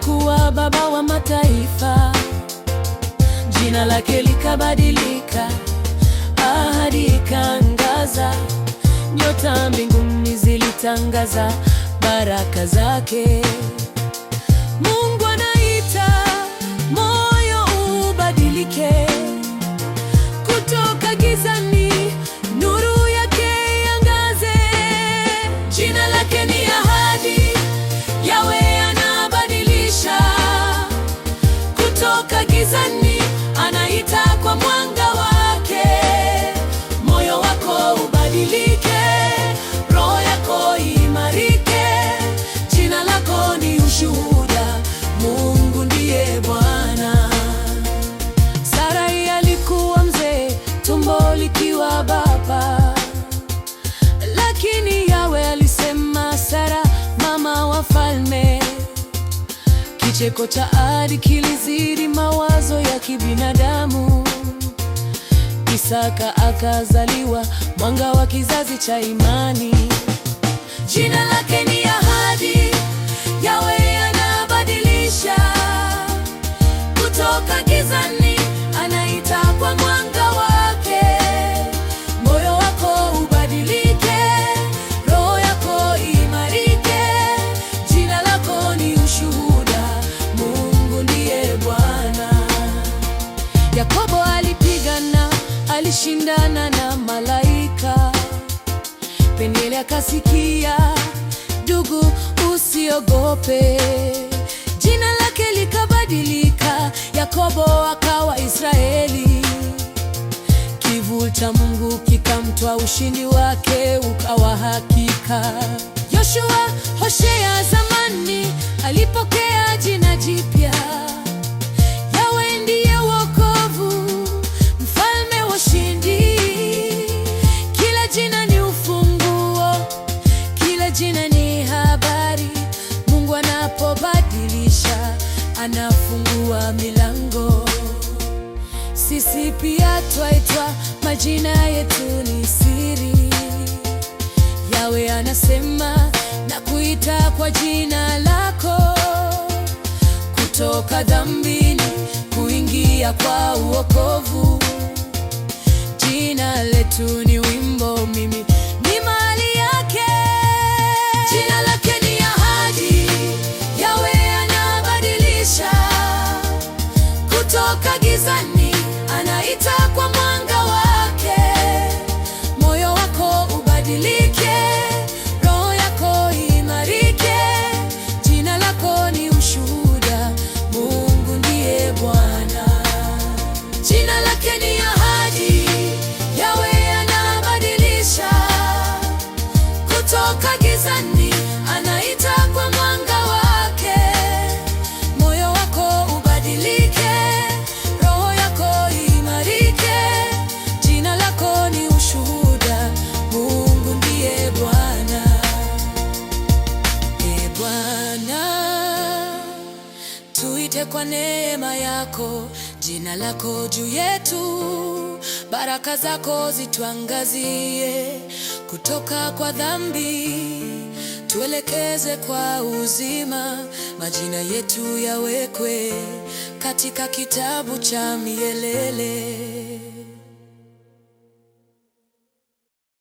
alikuwa baba wa mataifa, jina lake likabadilika, ahadi ikaangaza, nyota mbinguni zilitangaza baraka zake. Mungu anaita moyo ubadilike, kutoka gizani nuru yake iangaze. Jina lake ni ahadi, Yahweh anabadilisha, kutoka gizani anaita kwa mwanga wake. Moyo wako ubadilike, roho yako imarike, jina lako ni ushuhuda, Mungu ndiye Bwana. Sarai alikuwa mzee, tumbo likiwa baba, lakini Yahweh alisema, Sara mama wa falme. Kicheko cha ahadi kilizidi mawazo ya kibinadamu. Isaka akazaliwa, mwanga wa kizazi cha imani. Jina lake ni ahadi, Yahweh anabadilisha, kutoka gizani anaita kwa mwanga wake. Moyo wako ubadilike, roho yako imarike, jina lako ni ushuhuda, Mungu ndiye Bwana. Yakobo alipigana, alishindana na malaika. Penieli akasikia, ndugu usiogope, jina lake likabadilika, Yakobo akawa Israeli. Kivuli cha Mungu kikamtwaa, ushindi wake ukawa hakika. Yoshua, Hosea zamani alipokea jina jipya, Yahweh ndiye wokovu, mfalme wa ushindi. Kila jina ni ufunguo, kila jina ni habari. Mungu anapobadilisha, anafungua milango. Sisi pia twaitwa, majina yetu ni siri. Yahweh anasema, nakuita kwa jina lako, kutoka dhambini kuingia kwa uokovu. Jina letu ni wimbo, mimi ni mali yake. Jina lake ni ahadi, Yahweh anabadilisha, kutoka gizani anaita kwa mwanga wake. Moyo wako ubadilike, roho yako imarike, jina lako ni ushuhuda, Mungu ndiye Bwana. Jina lake ni ahadi, Yahweh anabadilisha, kutoka gizani anaita kwa mwanga wake. Moyo wako ubadilike, roho yako imarike, jina lako ni ushuhuda, Mungu ndiye Bwana. E Bwana, tuite kwa neema yako, jina lako juu yetu, baraka zako zituangazie, kutoka kwa dhambi tuelekeze kwa uzima. Majina yetu yawekwe katika kitabu cha milele.